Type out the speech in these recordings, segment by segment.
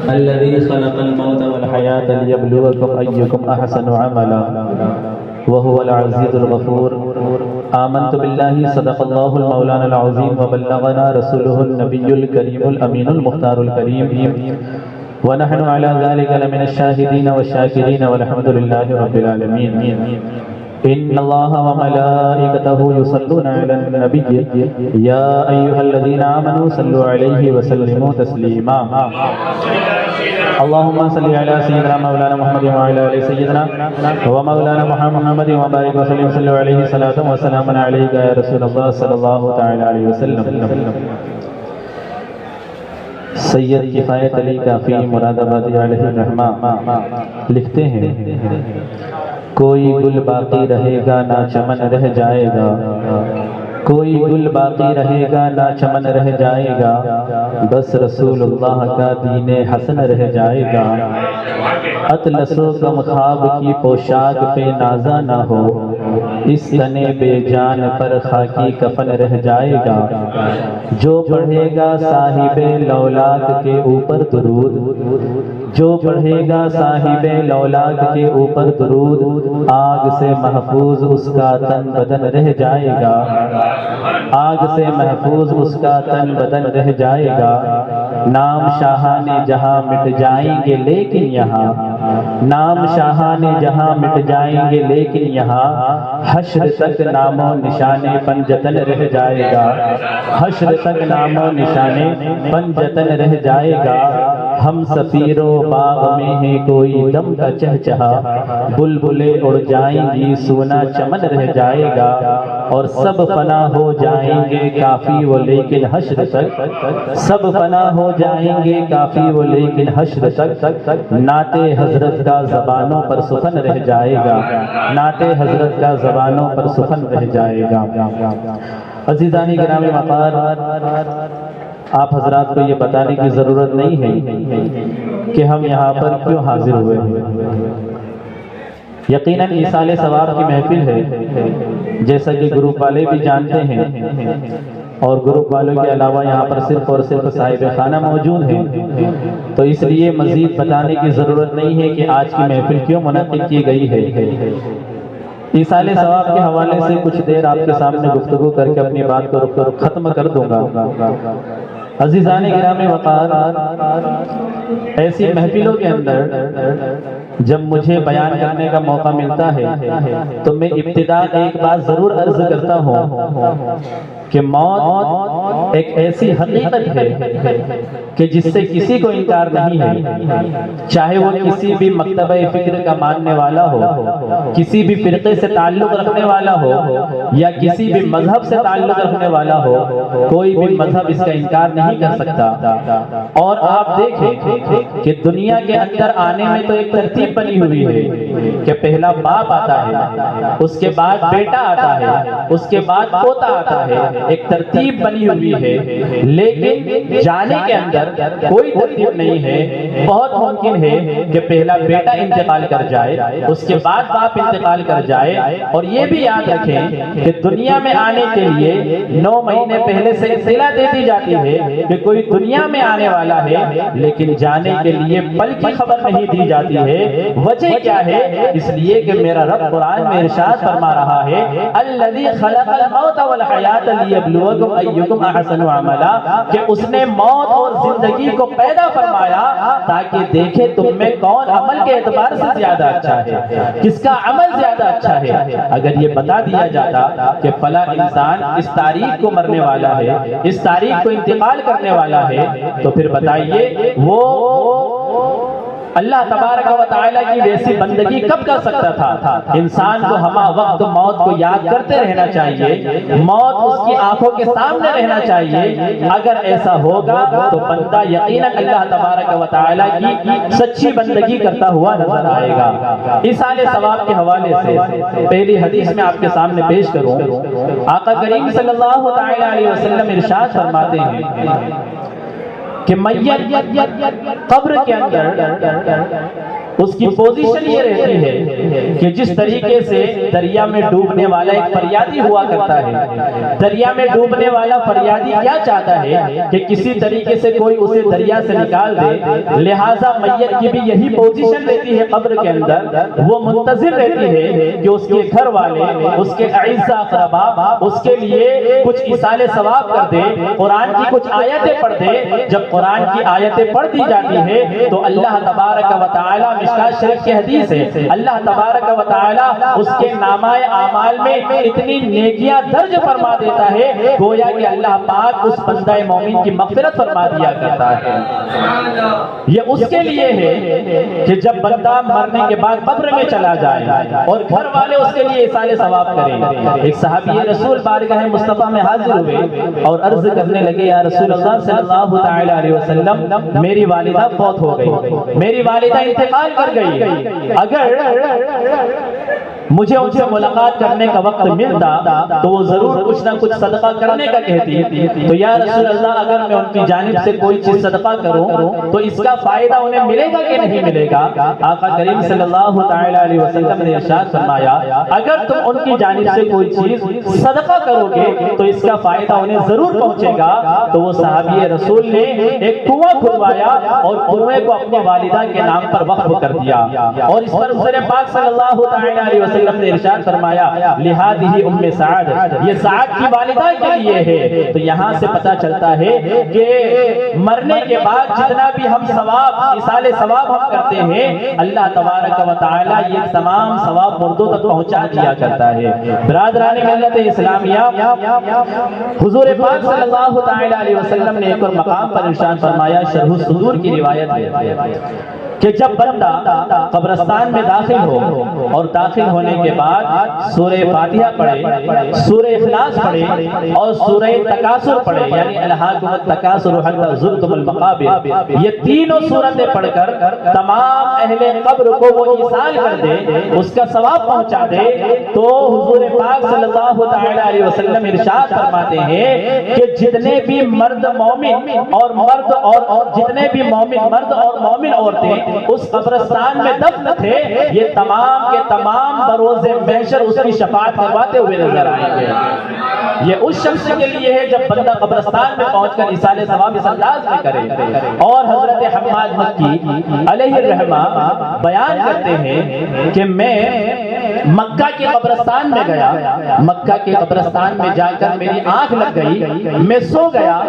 الذي خلق الموت والحياة ليبلوكم أيكم أحسن عملا وهو العزيز الغفور آمنت بالله صدق الله المولانا العظيم وبلغنا رسوله النبي الكريم الأمين المختار الكريم ونحن على ذلك لمن الشاهدين والشاكرين والحمد لله رب العالمين إن الله وملائكته يصلون على النبي يا أيها الذين آمنوا صلوا عليه وسلموا تسليما اللهم صل على سيدنا مولانا محمد وعلى آل سيدنا ومولانا محمد وبارك وسلم صلوا عليه صلاة وسلام عليك يا رسول الله صلى الله تعالى عليه وسلم سید کفایت علی کافی مراد آبادی علیہ الرحمہ لکھتے ہیں کوئی گل باقی رہے گا نہ چمن رہ جائے گا کوئی گل باقی رہے گا نہ چمن رہ جائے گا بس رسول اللہ کا دین حسن رہ جائے گا اطلس و غم خواب کی پوشاک پہ نازا نہ ہو اس تن بے جان پر خاکی کفن رہ جائے گا جو پڑھے گا صاحب لولاک کے اوپر درود جو پڑھے گا صاحب لولاک کے اوپر درود آگ سے محفوظ اس کا تن بدن رہ جائے گا آگ سے محفوظ اس کا تن بدن رہ جائے گا نام شاہان جہاں مٹ جائیں گے لیکن یہاں نام شاہان جہاں مٹ جائیں گے لیکن یہاں حشر تک نام و نشان پنجتن رہ جائے گا حشر تک نام و نشان پنجتن رہ جائے گا ہم سفیر و باغ میں ہیں کوئی دم کا چہچہا بلبلیں اڑ جائیں گی سونا چمن رہ جائے گا اور سب فنا ہو جائیں گے کافی وہ لیکن حشر تک سب فنا ہو جائیں گے کافی وہ لیکن حشر تک نعت حضرت کا زبانوں پر سخن رہ جائے گا نعت حضرت کا زبانوں پر سخن رہ جائے گا عزیزانی گرامی وقار آپ حضرات کو یہ بتانے کی ضرورت نہیں ہے کہ ہم یہاں پر کیوں حاضر ہوئے ہیں یقیناً ایصال ثواب کی محفل ہے جیسا کہ گروپ والے بھی جانتے ہیں اور گروپ والوں کے علاوہ یہاں پر صرف اور صرف صاحب خانہ موجود ہیں تو اس لیے مزید بتانے کی ضرورت نہیں ہے کہ آج کی محفل کیوں منعقد کی گئی ہے ایصال ثواب کے حوالے سے کچھ دیر آپ کے سامنے گفتگو کر کے اپنی بات کو ختم کر دوں گا عزیزان گرامی وقار ایسی محفلوں کے اندر جب مجھے بیان کرنے کا موقع ملتا ہے تو میں ابتدا ایک بات ضرور عرض کرتا ہوں کہ موت ایک ایسی حقیقت ہے کہ جس سے کسی کو انکار نہیں ہے چاہے وہ کسی بھی مکتبہ فکر کا ماننے والا ہو کسی بھی فرقے سے تعلق رکھنے والا ہو یا کسی بھی مذہب سے تعلق رکھنے والا ہو کوئی بھی مذہب اس کا انکار نہیں کر سکتا اور آپ دیکھیں کہ دنیا کے اندر آنے میں تو ایک ترتیب بنی ہوئی ہے کہ پہلا باپ آتا ہے اس کے بعد بیٹا آتا ہے اس کے بعد پوتا آتا ہے ایک ترتیب بنی ہوئی ہے لیکن جانے کے اندر کوئی ترتیب نہیں ہے بہت ممکن ہے کہ پہلا بیٹا انتقال کر جائے اس کے بعد باپ انتقال کر جائے اور یہ بھی یاد رکھیں کہ دنیا میں آنے کے لیے 9 مہینے پہلے سے اطلاع دے دی جاتی ہے کہ کوئی دنیا میں آنے والا ہے لیکن جانے کے لیے پل کی خبر نہیں دی جاتی ہے وجہ کیا ہے اس لیے کہ میرا رب قرآن میں ارشاد فرما رہا ہے الذی خلق الموت والحیات لیبلوکم ایکم احسن عملا کہ اس نے موت اور زندگی کو پیدا فرمایا تاکہ دیکھے تم میں کون عمل کے اعتبار سے زیادہ اچھا ہے کس کا عمل زیادہ اچھا ہے اگر یہ بتا دیا جاتا کہ فلاں انسان اس تاریخ کو مرنے والا ہے اس تاریخ کو انتقال کرنے والا ہے تو پھر بتائیے وہ اللہ تبارک و تعالیٰ کی ویسی بندگی کب کر سکتا تھا انسان کو ہمہ وقت موت کو یاد کرتے رہنا چاہیے موت اس کی آنکھوں کے سامنے رہنا چاہیے اگر ایسا ہوگا تو بندہ یقیناً اللہ تبارک و تعالیٰ کی سچی بندگی کرتا ہوا نظر آئے گا ایصال ثواب کے حوالے سے پہلی حدیث میں آپ کے سامنے پیش کروں آقا کریم صلی اللہ علیہ وسلم ارشاد فرماتے ہیں کہ میت قبر کے اندر اس کی پوزیشن یہ رہتی ہے کہ جس طریقے سے دریا میں ڈوبنے والا ایک فریادی ہوا کرتا ہے، دریا میں ڈوبنے والا فریادی کیا چاہتا ہے کہ کسی طریقے سے کوئی اسے دریا سے نکال دے، لہٰذا میت کی بھی یہی پوزیشن رہتی ہے قبر کے اندر، وہ منتظر رہتی ہے کہ اس کے گھر والے، اس کے اعزاء اقربا اس کے لیے کچھ ایصال ثواب کر دے، قرآن کی کچھ آیتیں پڑھ دے۔ جب قرآن کی آیتیں پڑھ دی جاتی ہے تو اللہ تبارک و تعالی، مشکوٰۃ شریف کی حدیث ہے، اللہ تبارک و تعالی اس کے نامہ اعمال میں اتنی نیکیاں درج فرما دیتا ہے گویا کہ اللہ پاک اس بندہ مومن کی مغفرت فرما دیا کرتا ہے۔ یہ اس کے لیے ہے کہ جب بندہ مرنے کے بعد قبر میں چلا جائے اور گھر والے اس کے لیے ایصال ثواب کریں۔ ایک صحابی رسول بارگاہ مصطفیٰ میں حاضر ہوئے اور عرض کرنے لگے، یا رسول اللہ صلی اللہ تعالی علیہ وسلم، میری والدہ فوت ہو گئی، میری والدہ انتقال کر گئی، اگر مجھے ان سے ملاقات کرنے کا وقت ملتا تو وہ ضرور کچھ نہ کچھ صدقہ کرنے کا کہتی، تو یا رسول اللہ اگر میں ان کی جانب سے کوئی چیز صدقہ کروں تو اس کا فائدہ انہیں ملے گا کہ نہیں ملے گا؟ آقا کریم صلی اللہ تعالی علیہ وسلم نے ارشاد فرمایا، اگر تم ان کی جانب سے کوئی چیز صدقہ کرو گے تو اس کا فائدہ انہیں ضرور پہنچے گا۔ تو وہ صحابی رسول نے ایک کنواں کھدوایا اور کنویں کو اپنی والدہ کے نام پر وقف کر دیا، اور اس پر حضور پاک صلی اللہ تعالی علیہ وسلم نے ارشاد فرمایا، لہذه ام سعد، یہ سعد کی والدہ کے لیے ہے۔ تو یہاں سے پتہ چلتا ہے کہ مرنے کے بعد جتنا بھی ہم ثواب، ایصال ثواب ہم کرتے ہیں، اللہ تبارک و تعالی یہ تمام ثواب مردوں تک پہنچا دیا کرتا ہے۔ برادران ملت اسلامیہ، حضور پاک صلی اللہ تعالی علیہ وسلم نے ایک اور مقام پر ارشاد فرمایا، شرح الصدور کی روایت ہے کہ جب بندہ قبرستان میں داخل ہو اور داخل ہونے کے بعد سورہ فاتحہ پڑھے، سورہ اخلاص پڑھے اور سورہ تکاثر پڑھے، یعنی الہاکم التکاثر حتی زرتم المقابر، یہ تینوں سورتیں پڑھ کر تمام اہل قبر کو وہ ایصال کر دے، اس کا ثواب پہنچا دے، تو حضور پاک صلی اللہ تعالی علیہ وسلم ارشاد فرماتے ہیں کہ جتنے بھی مرد مومن اور جتنے بھی مومن مرد اور مومن عورتیں اس قبرستان میں دفن تھے، یہ تمام کے تمام بروز محشر اس کی شفاعت کرواتے ہوئے نظر آئیں گے۔ یہ اس شخص کے لیے ہے جب بندہ قبرستان میں پہنچ کر ایصال ثواب اس انداز میں کرے۔ اور حضرت حماد مکی علیہ الرحمہ بیان کرتے ہیں کہ میں مکہ کے قبرستان میں گیا، مکہ کے قبرستان میں جا کر میری آنکھ لگ گئی، میں سو گیا،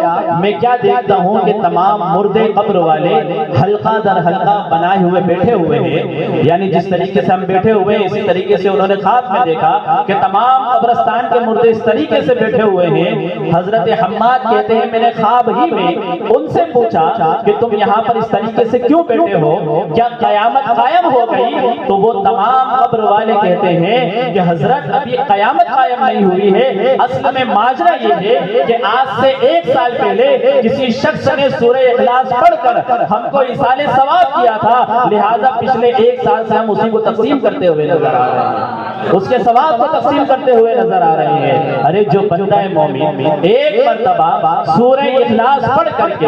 میں کیا دیکھتا ہوں کہ تمام مردے قبر والے حلقہ در حلقہ بنائے ہوئے بیٹھے ہوئے ہیں، یعنی جس طریقے سے ہم بیٹھے ہوئے ہیں اسی طریقے سے انہوں نے خواب میں دیکھا کہ تمام قبرستان کے مردے اس طریقے سے بیٹھے ہوئے ہیں۔ حضرت حماد کہتے ہیں میں نے خواب ہی میں ان سے پوچھا کہ تم یہاں پر اس طریقے سے کیوں بیٹھے ہو، کیا قیامت قائم ہو گئی؟ تو وہ تمام قبر والے کہتے ہیں کہ حضرت ابھی قیامت قائم نہیں ہوئی ہے، اصل میں ماجرا یہ ہے کہ آج سے 1 سال پہلے کسی شخص نے سورہ اخلاص پڑھ کر ہم کو ایصال ثواب کیا تھا، لہذا پچھلے 1 سال سے ہم اسی کو تقسیم کرتے ہوئے نظر آ رہے ہیں، اس کے ثواب کو تقسیم کرتے ہوئے نظر آ رہے ہیں۔ ارے جو بندہ مومن ایک مرتبہ سورہ اخلاص پڑھ کر کے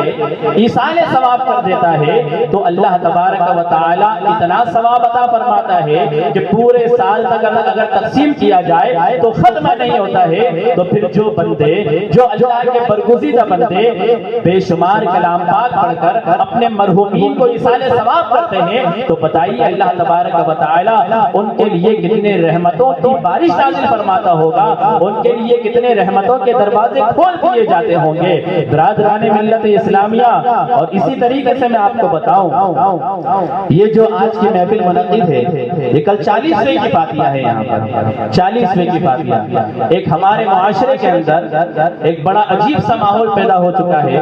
ایصال ثواب کر دیتا ہے تو اللہ تبارک و تعالی اتنا ثواب عطا فرماتا ہے کہ پورے سال تک اگر تقسیم کیا جائے تو ختم نہیں ہوتا ہے۔ تو پھر جو بندے، جو اللہ کے برگزیدہ بندے بے شمار کلام پاک پڑھ کر اپنے مرحومین کو ایصال ثواب کرتے ہیں تو بتائیے اللہ تبارک و تعالی ان کے لیے کتنے رحمتوں کی بارش نازل فرماتا ہوگا، ان کے لیے کتنے رحمتوں کے دروازے کھول دیے جاتے ہوں گے۔ برادران ملت اسلامیہ، اور اسی طریقے سے میں آپ کو بتاؤں یہ جو آج کی محفل منعقد ہے یہ کل 40ویں کی فاتحہ ہے، یہاں پر 40ویں کی فاتحہ۔ ایک ہمارے معاشرے کے اندر ایک بڑا عجیب سا ماحول پیدا ہو چکا ہے،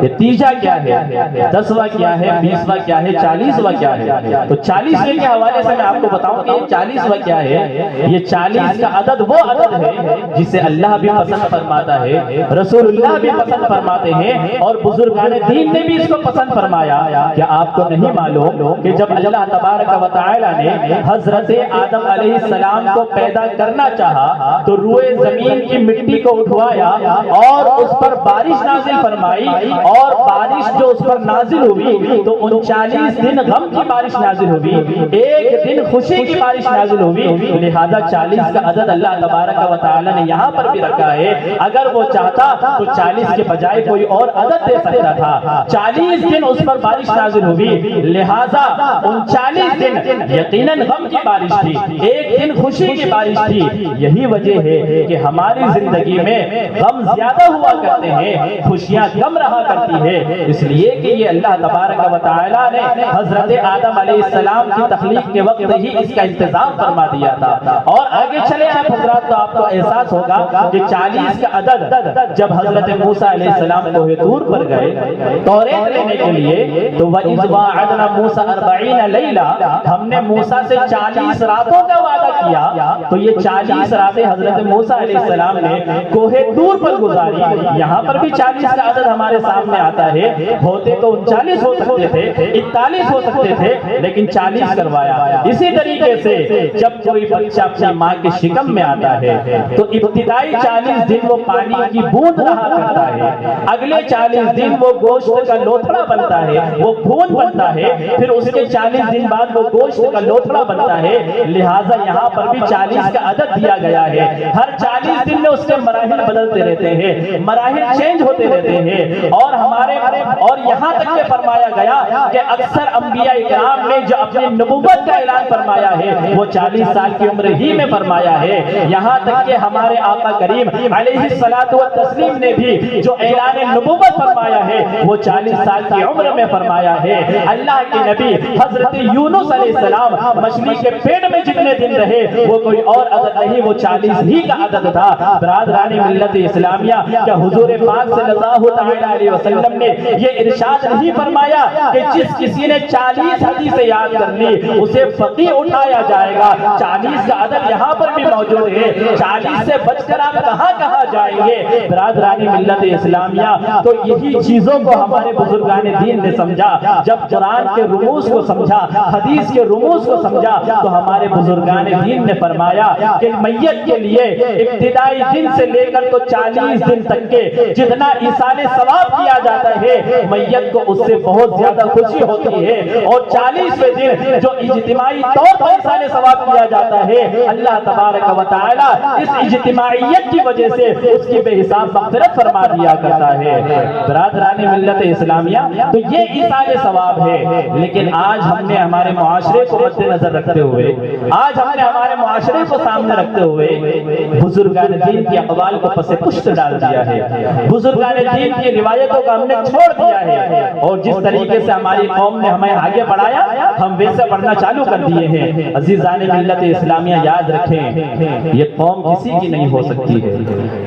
نتیجہ کیا ہے، 10واں کیا ہے، 20واں کیا ہے، 40واں کیا ہے؟ تو 40ویں کے حوالے سے میں آپ کو بتاؤں کہ 40واں کیا ہے یہ 40 کا عدد وہ عدد ہے جسے اللہ بھی پسند فرماتا ہے، رسول اللہ بھی پسند فرماتے ہیں، اور بزرگان دین نے بھی اس کو پسند فرمایا۔ کیا آپ کو نہیں معلوم کہ جب اللہ تبارک و تعالی نے حضرت آدم علیہ السلام کو پیدا کرنا چاہا تو روئے زمین کی مٹی کو اٹھوایا اور اس پر بارش نازل فرمائی، اور بارش جو اس پر نازل ہوئی تو 39 دن غم کی بارش نازل ہوئی، ایک دن خوشی کی بارش نازل ہوئی۔ لہذا 40 کا عدد اللہ تبارک و تعالی نے یہاں پر بھی رکھا ہے۔ اگر وہ چاہتا تو 40 کے بجائے کوئی اور عدد دے سکتا تھا۔ 40 دن اس پر بارش نازل ہوئی، لہذا 39 دن یقیناً غم کی بارش تھی، ایک دن خوشی کی بارش تھی۔ یہی وجہ ہے کہ ہماری زندگی میں غم زیادہ ہوا کرتے ہیں، خوشیاں کم رہا کرتی ہے، اس لیے کہ یہ اللہ تبارک و تعالی نے حضرت آدم علیہ السلام کی تخلیق کے وقت ہی اس کا انتظام فرما دیا تھا۔ اور آگے چلے آپ حضرات تو آپ کو احساس ہوگا کہ 40 کا عدد جب حضرت موسیٰ علیہ السلام کوہ طور پر گئے توریت لینے کے لیے تو وَإِذْ وَاعَدْنَا مُوسَىٰ 40 لَيْلَةً، ہم نے موسیٰ سے 40 راتوں کا وعدہ کیا، تو یہ 40 راتیں حضرت موسیٰ علیہ السلام نے کوہ طور پر گزاری۔ یہاں پر بھی 40 کا عدد ہمارے سامنے آتا ہے، ہوتے تو 39 ہو سکتے تھے، 41 ہو سکتے تھے، لیکن 40 کروایا۔ اسی طریقے سے جب کوئی بچہ اپنی ماں کے شکم میں آتا ہے تو ابتدائی 40 دن وہ پانی کی بوند رہا کرتا ہے، اگلے 40 دن وہ گوشت کا لوتھڑا بنتا ہے، وہ خون بنتا ہے، پھر اس کے 40 دن بعد وہ گوشت کا لوتھڑا بنتا ہے۔ لہٰذا یہاں پر بھی 40 کا عدد دیا گیا ہے، ہر 40 دن میں اس کے مراحل بدلتے رہتے ہیں، مراحل چینج ہوتے رہتے ہیں، اور یہاں تک کہ فرمایا گیا کہ اکثر انبیاء اکرام نے جو اپنی نبوت کا اعلان فرمایا ہے وہ 40 سال کی عمر ہی میں فرمایا ہے۔ یہاں تک کہ ہمارے آقا کریم علیہ الصلوۃ والتسلیم نے بھی جو اعلان نبوت فرمایا ہے وہ 40 سال کی عمر میں فرمایا ہے۔ اللہ کے نبی حضرت یونس علیہ السلام مچھلی کے پیٹ میں جتنے دن رہے وہ کوئی اور عدد نہیں، وہ 40 ہی کا عدد تھا۔ برادران ملت اسلامیہ، کیا حضور پاک صلی اللہ علیہ وسلم نے یہ ارشاد نہیں فرمایا کہ جس کسی نے 40 حدیثیں یاد کر لی اسے فقیہ اٹھایا جائے گا؟ 40 کا عدد یہاں پر بھی موجود ہے، 40 سے بچ کر آپ کہاں جائیں گے؟ برادران ملت اسلامیہ، تو یہی چیزوں کو ہمارے بزرگان دین نے سمجھا۔ جب قرآن کے رموز کو سمجھا، حدیث کے رموز کو سمجھا، تو ہمارے بزرگان دین نے فرمایا کہ میت کے لیے ابتدائی دن سے لے کر تو 40 دن تک کے جتنا ایصال ثواب کیا جاتا ہے میت کو اس سے بہت زیادہ خوشی ہوتی ہے، اور 40ویں دن جو اجتماعی طور پر ایصال ثواب کیا جاتا ہے اللہ تبارک و تعالی اس اجتماعیت کی وجہ سے اس کی بے حساب مغفرت فرما دیا کرتا ہے۔ برادران ملت اسلامیہ، تو یہ ایصال ثواب ہے، لیکن آج ہم نے ہمارے معاشرے کو مد نظر رکھتے ہوئے، آج ہم نے ہمارے معاشرے کو سامنے رکھتے ہوئے بزرگان دین کی اقوال کو پس پشت ڈال دیا ہے، بزرگان دین کی روایتوں کو ہم نے چھوڑ دیا ہے، اور جس طریقے سے ہماری قوم نے ہمیں آگے بڑھایا ہم ویسے پڑھنا چالو کر دیے ہیں۔ عزیزان ملت اسلامیہ، یاد رکھیں یہ قوم کسی کی نہیں ہو سکتی ہے۔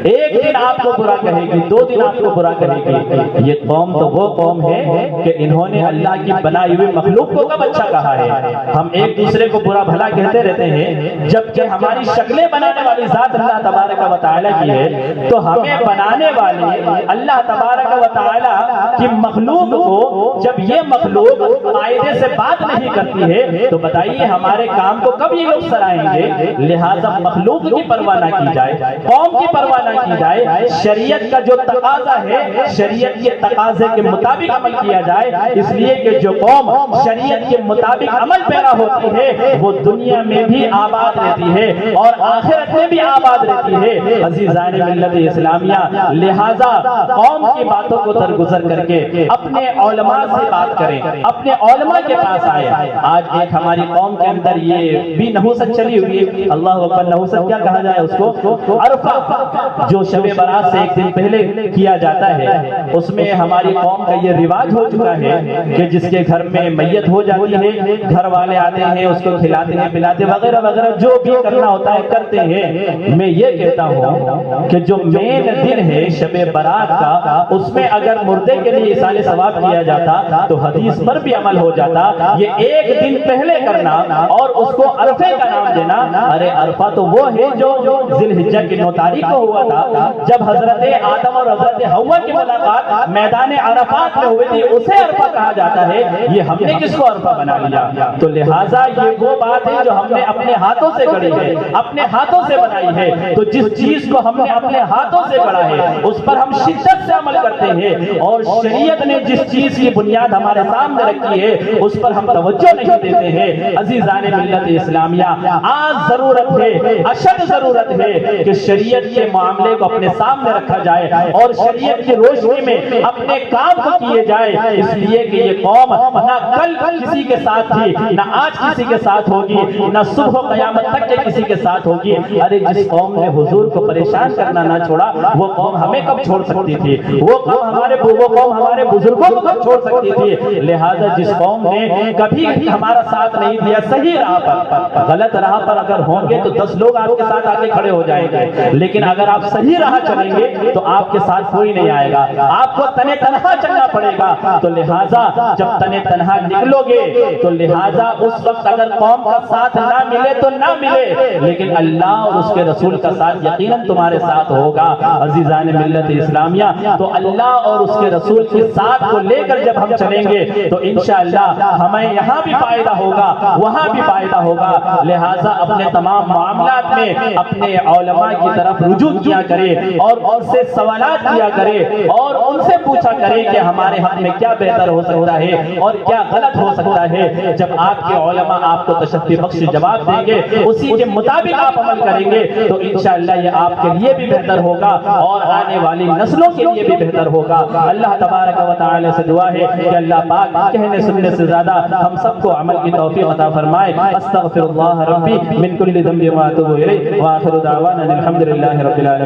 ایک دن آپ کو برا کہے گی، 2 دن آپ کو برا کہے گی، یہ قوم تو وہ قوم ہے کہ انہوں نے اللہ کی بنائی ہوئی مخلوق کو کب اچھا کہا ہے؟ ہم ایک دوسرے کو برا بھلا کہتے رہتے ہیں، جبکہ ہماری شکلیں بنانے والی ذات اللہ تبارک و تعالی کی ہے، تو ہمیں بنانے والے اللہ تبارک و تعالی کی مخلوق کو جب یہ مخلوق قاعدے سے بات نہیں کرتی ہے تو بتائیے ہمارے کام کو کب یہ لوگ سرائیں گے؟ لہٰذا مخلوق کی پرواہ نہ کی جائے، قوم کی پرواہ نہ کی جائے، شریعت کا جو تقاضا ہے شریعت کے تقاضے کے مطابق عمل کیا جائے، اس لیے کہ جو قوم شریعت کے مطابق عمل پیرا ہوتی ہے وہ دنیا میں بھی آباد رہتی ہے اور آخرت میں بھی آباد رہتی ہے۔ عزیزان ملت اسلامیہ، لہٰذا قوم کی باتوں کو درگزر کر کے اپنے علماء سے بات کریں، اپنے علماء کے پاس آئے۔ آج ایک ہماری قوم کے اندر یہ بھی نحوست چلی ہوئی ہے، اللہ اکبر، نحوست کیا کہا جائے اس کو؟ عرفہ، جو شب برات سے ایک دن پہلے کیا جاتا ہے، اس میں ہماری قوم کا یہ رواج ہو چکا ہے کہ جس کے گھر میں میت ہو جاتی ہے گھر والے آتے ہیں اس کو کھلاتے ہیں پلاتے وغیرہ وغیرہ جو بھی کرنا ہوتا ہے کرتے ہیں۔ میں یہ کہتا ہوں کہ جو مین دن ہے شب برات کا، اس میں اگر مردے کے لیے ایصال ثواب کیا جاتا تو حدیث پر بھی عمل ہو جاتا۔ یہ ایک دن پہلے کرنا اور اس کو عرفے کا نام دینا، ارے عرفہ تو وہ ہے جو ذی الحجہ کی 9 تاریخ کو ہوا تھا، جب حضرت آدم اور حضرت حوا کی ملاقات میدان عرفات میں ہوئی تھی، اسے عرفہ کہا جاتا ہے۔ یہ ہم نے کس کو عرفہ بنا لیا؟ تو لہٰذا یہ وہ بات ہے جو ہم نے اپنے ہاتھوں سے گڑھی ہے، اپنے ہاتھوں سے بنائی ہے۔ تو جس چیز کو ہم نے اپنے ہاتھوں سے گڑھا ہے اس پر ہم شدت سے عمل کرتے ہیں، اور شریعت نے جس چیز کی بنیاد ہمارے سامنے رکھی ہے اس پر ہم توجہ نہیں دیتے ہیں۔ عزیزان ملت اسلامیہ، آج ضرورت ہے، اشد ضرورت ہے کہ شریعت کے معاملے کو اپنے سامنے رکھا جائے اور شریعت کی روشنی میں اپنے کام کو کیے جائے، اس لیے کہ یہ قوم نہ کل کسی کے ساتھ تھی، نہ آج کسی کے ساتھ ہوگی، نہ صبح و قیامت تک کے کسی کے ساتھ ہوگی۔ ارے جس قوم نے حضور کو پریشان کرنا نہ چھوڑا، وہ قوم ہمیں کب چھوڑ سکتی تھی؟ وہ قوم ہمارے بزرگوں کو کب چھوڑ سکتی تھی؟ لہٰذا جس قوم نے کبھی ہمارا ساتھ نہیں دیا صحیح راہ پر، غلط راہ پر اگر ہوں گے تو 10 لوگ آپ کے ساتھ آگے کھڑے ہو جائیں گے، لیکن اگر آپ صحیح راہ چلیں گے تو آپ کے ساتھ کوئی نہیں آئے گا، آپ کو تنے تنہا چلنا پڑے گا۔ تو لہٰذا جب تنے تنہا نکلو گے تو لہٰذا اس وقت اگر قوم کا ساتھ نہ ملے تو نہ ملے، لیکن اللہ اور اس کے رسول کا ساتھ یقیناً تمہارے ساتھ ہوگا۔ عزیزان ملت اسلامیہ، تو اللہ اور اس کے رسول کے ساتھ کو لے کر جب ہم چلیں گے تو انشاءاللہ ہمیں یہاں بھی فائدہ ہوگا، وہاں بھی فائدہ ہوگا۔ لہٰذا اپنے تمام معاملات میں اپنے علماء کی طرف رجوع کیا کرے اور ان سے سوالات کیا کرے اور ان سے پوچھا کرے کہ ہمارے حق میں کیا بہتر ہو سکتا ہے اور کیا غلط ہو سکتا ہے۔ جب آپ کے علماء آپ کو تشفی بخش جواب دیں گے، اسی کے مطابق آپ عمل کریں گے تو انشاءاللہ یہ آپ کے لیے بھی بہتر ہوگا اور آنے والی نسلوں کے لیے بھی بہتر ہوگا۔ اللہ تبارک و تعالی سے دعا ہے کہ اللہ پاک کہنے سننے سے زیادہ ہم سب کو عمل کی توفیق عطا فرمائے۔ استغفر اللہ ربی من کل ذنب واتوب الیہ، وآخر دعوانا الحمد للہ رب العالمین۔